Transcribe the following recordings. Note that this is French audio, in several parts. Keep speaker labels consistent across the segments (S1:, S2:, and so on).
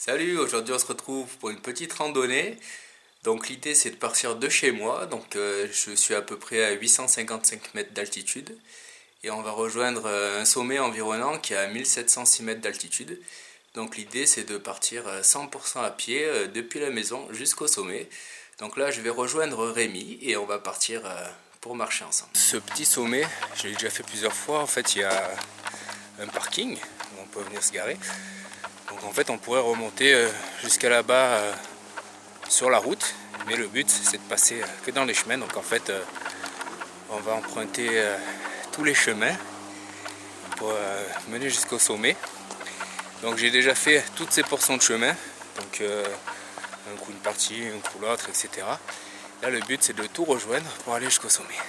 S1: Salut, aujourd'hui on se retrouve pour une petite randonnée. Donc l'idée c'est de partir de chez moi, donc je suis à peu près à 855 mètres d'altitude et on va rejoindre un sommet environnant qui est à 1706 mètres d'altitude. Donc l'idée c'est de partir 100% à pied depuis la maison jusqu'au sommet. Donc là je vais rejoindre Rémi et on va partir pour marcher ensemble. Ce petit sommet, je l'ai déjà fait plusieurs fois, en fait il y a un parking où on peut venir se garer. Donc en fait on pourrait remonter jusqu'à là-bas sur la route, mais le but c'est de passer que dans les chemins. Donc en fait on va emprunter tous les chemins pour mener jusqu'au sommet. Donc j'ai déjà fait toutes ces portions de chemin, donc un coup une partie, un coup l'autre, etc. Là le but c'est de tout rejoindre pour aller jusqu'au sommet.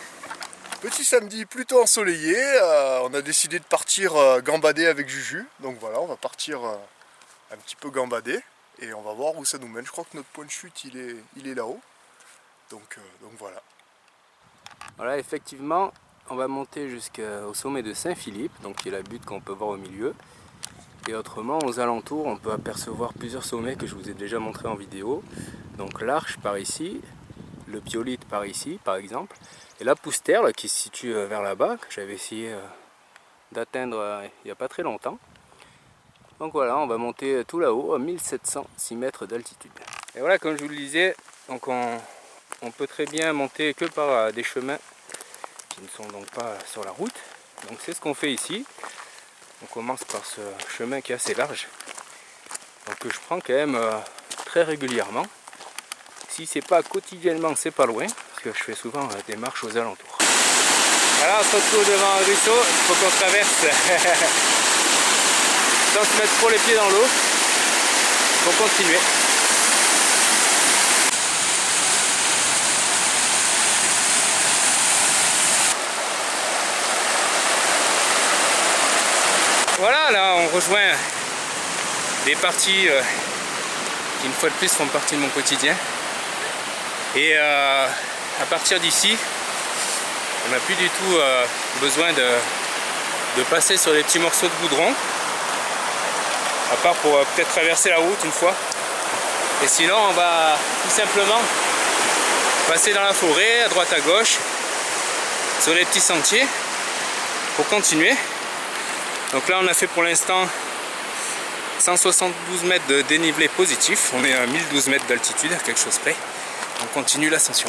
S2: Petit samedi plutôt ensoleillé, on a décidé de partir gambader avec Juju. Donc voilà, on va partir un petit peu gambader et on va voir où ça nous mène. Je crois que notre point de chute il est là-haut. Donc voilà.
S1: Voilà, effectivement, on va monter jusqu'au sommet de Saint-Philippe, donc qui est la butte qu'on peut voir au milieu. Et autrement, aux alentours, on peut apercevoir plusieurs sommets que je vous ai déjà montré en vidéo. Donc l'Arche par ici, le Piolite par ici, par exemple. Et la Pousterle qui se situe vers là-bas, que j'avais essayé d'atteindre il n'y a pas très longtemps. Donc voilà, on va monter tout là-haut à 1706 mètres d'altitude. Et voilà, comme je vous le disais, donc on peut très bien monter que par des chemins qui ne sont donc pas sur la route. Donc c'est ce qu'on fait ici. On commence par ce chemin qui est assez large, donc que je prends quand même très régulièrement. Si c'est pas quotidiennement, c'est pas loin, parce que je fais souvent des marches aux alentours. Voilà, on se retrouve devant un ruisseau, il faut qu'on traverse sans se mettre trop les pieds dans l'eau pour continuer. Voilà, là on rejoint des parties qui une fois de plus font partie de mon quotidien. Et à partir d'ici, on n'a plus du tout besoin de passer sur des petits morceaux de goudron, à part pour peut-être traverser la route une fois. Et sinon on va tout simplement passer dans la forêt, à droite à gauche, sur les petits sentiers, pour continuer. Donc là on a fait pour l'instant 172 mètres de dénivelé positif, on est à 1012 mètres d'altitude, à quelque chose près. On continue l'ascension.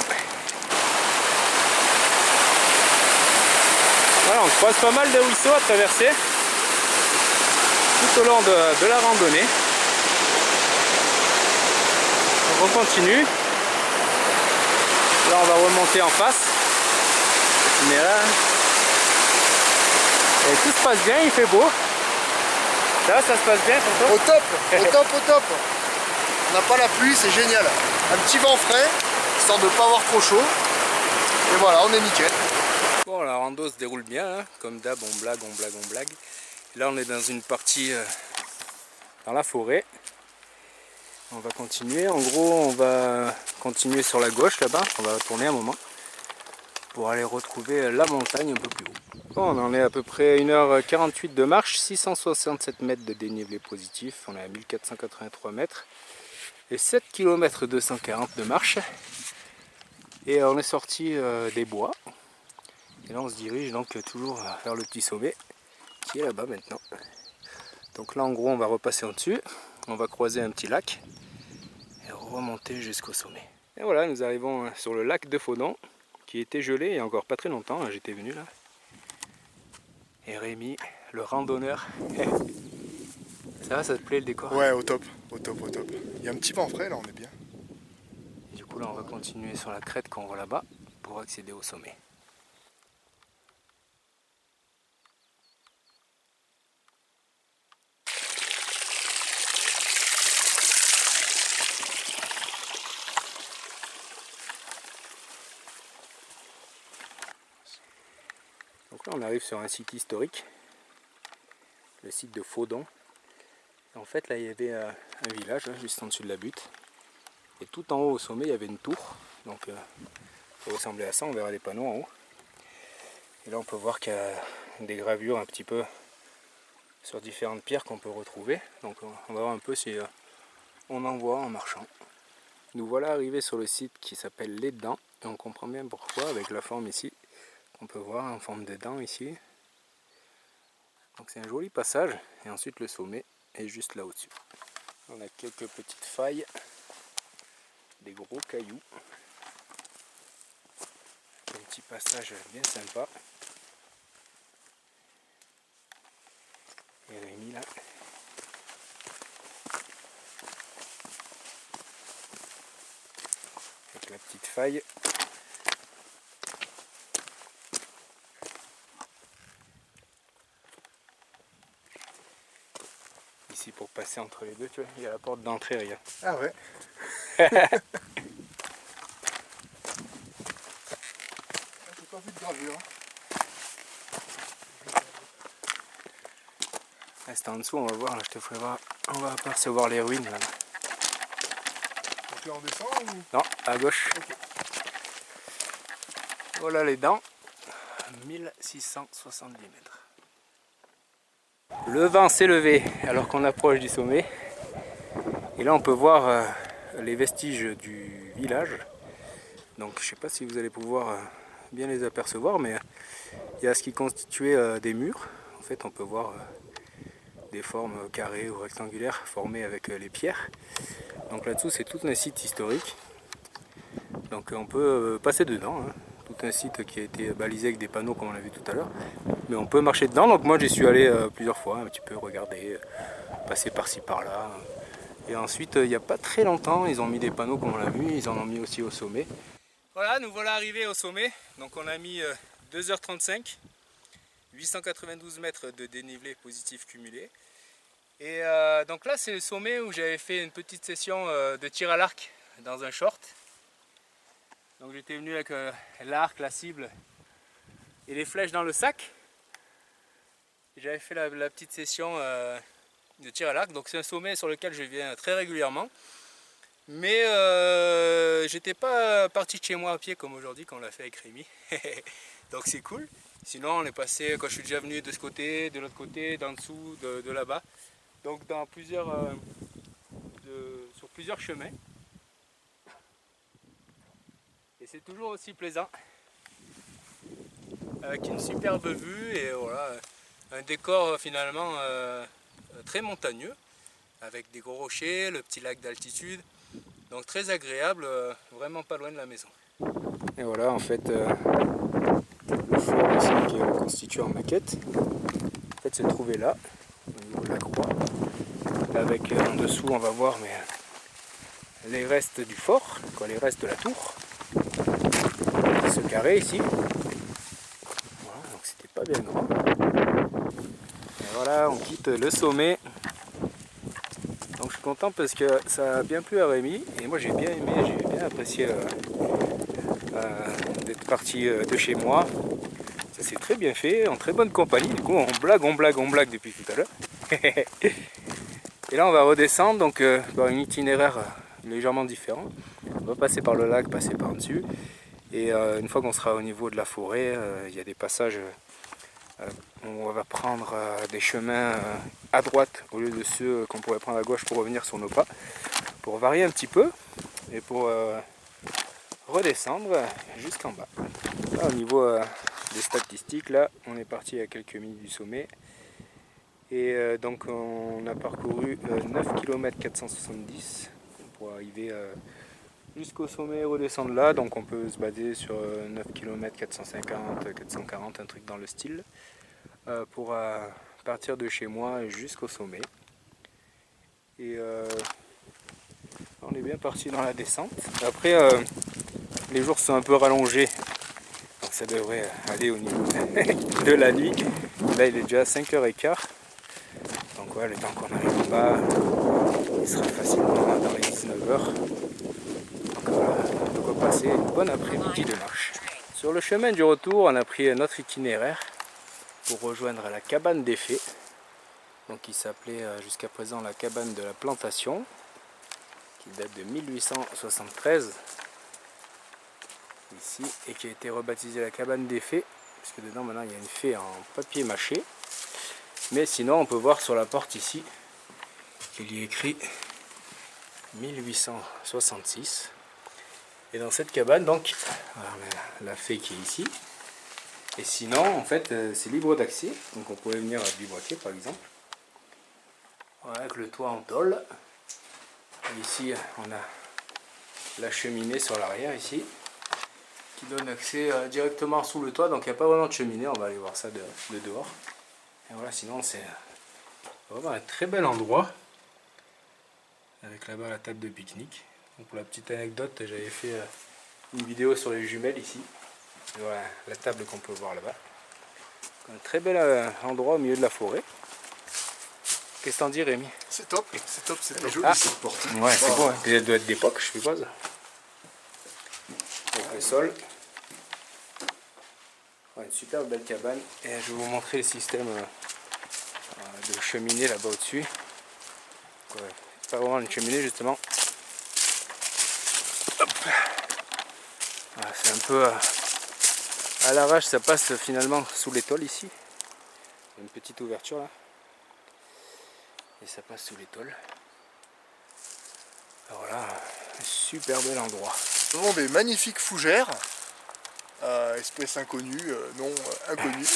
S1: Voilà, on croise pas mal de ruisseaux à traverser tout au long de la randonnée. Donc on continue. Là on va remonter en face. On est là. Et tout se passe bien, il fait beau. Ça se passe bien pour toi?
S2: Au top, au top, au top. On n'a pas la pluie, c'est génial. Un petit vent frais, histoire de ne pas avoir trop chaud. Et voilà, on est nickel.
S1: Bon, la rando se déroule bien, hein. Comme d'hab, on blague, on blague, on blague. Là on est dans une partie dans la forêt. On va continuer, en gros on va continuer sur la gauche là-bas, on va tourner un moment pour aller retrouver la montagne un peu plus haut. Bon, on en est à peu près à 1h48 de marche, 667 mètres de dénivelé positif, on est à 1483 mètres et 7 km 240 de marche. Et on est sorti des bois et là on se dirige donc toujours vers le petit sommet qui est là-bas maintenant. Donc là en gros on va repasser en dessus, on va croiser un petit lac et remonter jusqu'au sommet. Et voilà, nous arrivons sur le lac de Faudon qui était gelé il y a encore pas très longtemps, j'étais venu là. Et Rémi, le randonneur. Ça va, ça te plaît le décor?
S2: Ouais, au top, au top, au top. Il y a un petit vent frais là, on est bien.
S1: Et du coup là on va continuer sur la crête qu'on voit là-bas pour accéder au sommet. Donc là on arrive sur un site historique, le site de Faudon. Et en fait là il y avait un village là, juste en dessus de la butte. Et tout en haut au sommet il y avait une tour. Donc ça ressemblait à ça, on verra les panneaux en haut. Et là on peut voir qu'il y a des gravures un petit peu sur différentes pierres qu'on peut retrouver. Donc on va voir un peu si on en voit en marchant. Nous voilà arrivés sur le site qui s'appelle Les Dents, et on comprend bien pourquoi avec la forme ici, qu'on peut voir en forme de dents ici. Donc c'est un joli passage, et ensuite le sommet est juste là au-dessus. On a quelques petites failles, des gros cailloux, un petit passage bien sympa. Et Rémi là. Avec la petite faille. Ici pour passer entre les deux, tu vois, il y a la porte d'entrée, regarde.
S2: Ah ouais. J'ai pas vu de gravure.
S1: Ah, c'est en dessous, on va voir, là, je te ferai voir. On va apercevoir les ruines là.
S2: Donc là on descend ou...
S1: Non, à gauche.
S2: Okay.
S1: Voilà les dents. 1670 mètres. Le vent s'est levé alors qu'on approche du sommet. Et là on peut voir les vestiges du village. Donc je ne sais pas si vous allez pouvoir bien les apercevoir, mais il y a ce qui constituait des murs. En fait on peut voir des formes carrées ou rectangulaires formées avec les pierres. Donc là-dessous c'est tout un site historique. Donc on peut passer dedans. Hein. Tout un site qui a été balisé avec des panneaux comme on l'a vu tout à l'heure. Mais on peut marcher dedans. Donc moi j'y suis allé plusieurs fois, un petit peu regarder, passer par-ci par-là. Et ensuite il n'y a pas très longtemps ils ont mis des panneaux comme on l'a vu. Ils en ont mis aussi au sommet. Voilà, nous voilà arrivés au sommet. Donc on a mis 2h35. 892 mètres de dénivelé positif cumulé. Et donc là c'est le sommet où j'avais fait une petite session de tir à l'arc dans un short. Donc j'étais venu avec l'arc, la cible et les flèches dans le sac. J'avais fait la petite session de tir à l'arc. Donc c'est un sommet sur lequel je viens très régulièrement. Mais j'étais pas parti de chez moi à pied comme aujourd'hui quand on l'a fait avec Rémi. Donc c'est cool. Sinon on est passé, quand je suis déjà venu de ce côté, de l'autre côté, d'en dessous, de là-bas. Donc dans sur plusieurs chemins. Et c'est toujours aussi plaisant. Avec une superbe vue et voilà, un décor finalement très montagneux. Avec des gros rochers, le petit lac d'altitude. Donc très agréable, vraiment pas loin de la maison. Et voilà en fait le fort ici qui est reconstitué en maquette. En fait c'est trouvé là, au niveau de la croix. Avec en dessous on va voir mais les restes du fort, quoi, les restes de la tour. Ce carré ici. Voilà, donc c'était pas bien grand. Et voilà, on quitte le sommet. Donc je suis content parce que ça a bien plu à Rémi et moi j'ai bien aimé, j'ai bien apprécié d'être parti de chez moi. Ça s'est très bien fait, en très bonne compagnie. Du coup on blague depuis tout à l'heure. Et là on va redescendre donc par un itinéraire légèrement différent. On va passer par le lac, passer par dessus. Et une fois qu'on sera au niveau de la forêt, il y a des passages où on va prendre des chemins à droite au lieu de ceux qu'on pourrait prendre à gauche pour revenir sur nos pas. Pour varier un petit peu et pour redescendre jusqu'en bas. Là, au niveau des statistiques, là on est parti à quelques minutes du sommet. Et donc on a parcouru 9 km 470 pour arriver jusqu'au sommet et redescendre là. Donc on peut se baser sur 9 km 450, 440, un truc dans le style, pour partir de chez moi jusqu'au sommet. Et on est bien parti dans la descente. Après les jours sont un peu rallongés. Donc ça devrait aller au niveau de la nuit. Là il est déjà 5h15. Donc ouais, le temps qu'on arrive en bas, il sera facilement dans les 19h. Donc voilà, de quoi passer une bonne après-midi de marche. Sur le chemin du retour, on a pris notre itinéraire pour rejoindre la cabane des fées. Donc qui s'appelait jusqu'à présent la cabane de la plantation, qui date de 1873. Ici, et qui a été rebaptisée la cabane des fées, puisque dedans maintenant il y a une fée en papier mâché. Mais sinon on peut voir sur la porte ici qu'il y est écrit 1866. Et dans cette cabane, donc, voilà, on a la fée qui est ici. Et sinon, en fait, c'est libre d'accès. Donc on pouvait venir bivouaquer par exemple. Voilà, avec le toit en tôle. Et ici, on a la cheminée sur l'arrière ici, qui donne accès directement sous le toit. Donc il n'y a pas vraiment de cheminée, on va aller voir ça de dehors. Et voilà, sinon c'est vraiment un très bel endroit. Avec là-bas la table de pique-nique. Donc pour la petite anecdote, j'avais fait une vidéo sur les jumelles ici. Et voilà la table qu'on peut voir là-bas. Un très bel endroit au milieu de la forêt. Qu'est-ce que t'en dis, Rémi?
S2: C'est top, c'est top, c'est top.
S1: Joli cette porte. Ouais, c'est beau, hein. Elle doit être d'époque, je suppose. Donc le sol. Ouais, une super belle cabane. Et je vais vous montrer le système de cheminée là-bas au-dessus. Ouais, pas vraiment une cheminée justement. Voilà, c'est un peu à l'arrache, ça passe finalement sous les tôles ici. Il y a une petite ouverture là. Et ça passe sous les tôles. Alors là, un super bel endroit.
S2: Devant des magnifiques fougères. Espèce inconnue, non inconnue.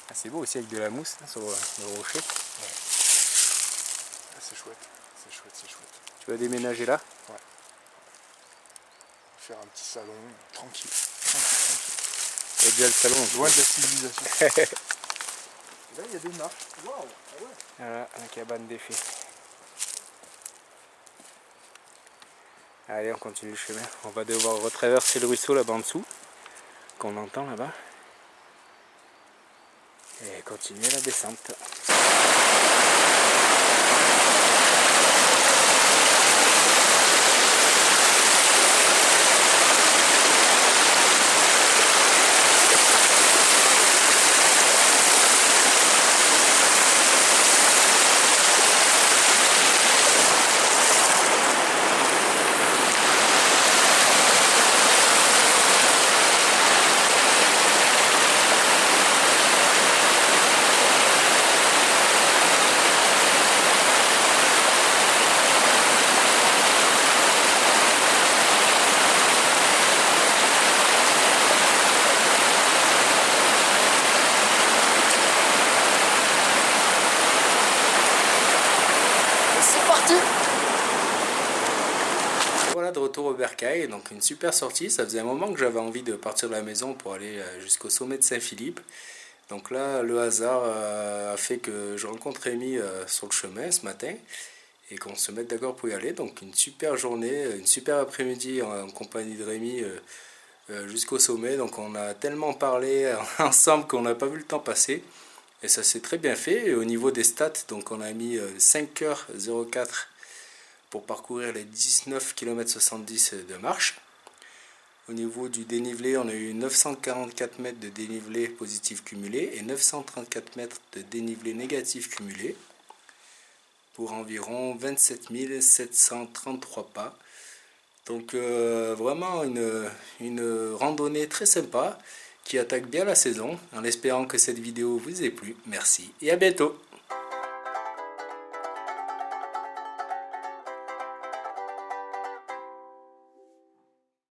S1: Ah, c'est beau aussi avec de la mousse là, sur le rocher.
S2: Ouais. Ah, c'est chouette, c'est chouette, c'est chouette.
S1: Tu vas déménager là?
S2: Ouais. Faire un petit salon tranquille. Tranquille.
S1: Il y a déjà le salon.
S2: Loin de la civilisation. Là, il y a des marches. Waouh! Ah ouais.
S1: Voilà, la cabane des fées. Allez, on continue le chemin. On va devoir retraverser le ruisseau là-bas en dessous, qu'on entend là-bas. Et continuer la descente. Voilà, de retour au bercail, donc une super sortie. Ça faisait un moment que j'avais envie de partir de la maison pour aller jusqu'au sommet de Saint-Philippe. Donc là, le hasard a fait que je rencontre Rémi sur le chemin ce matin et qu'on se mette d'accord pour y aller. Donc une super journée, une super après-midi en compagnie de Rémi jusqu'au sommet. Donc on a tellement parlé ensemble qu'on n'a pas vu le temps passer. Et ça s'est très bien fait. Et au niveau des stats, donc on a mis 5h04 pour parcourir les 19 km 70 de marche. Au niveau du dénivelé, on a eu 944 mètres de dénivelé positif cumulé et 934 mètres de dénivelé négatif cumulé pour environ 27 733 pas. Donc vraiment une randonnée très sympa qui attaque bien la saison, en espérant que cette vidéo vous ait plu. Merci et à bientôt.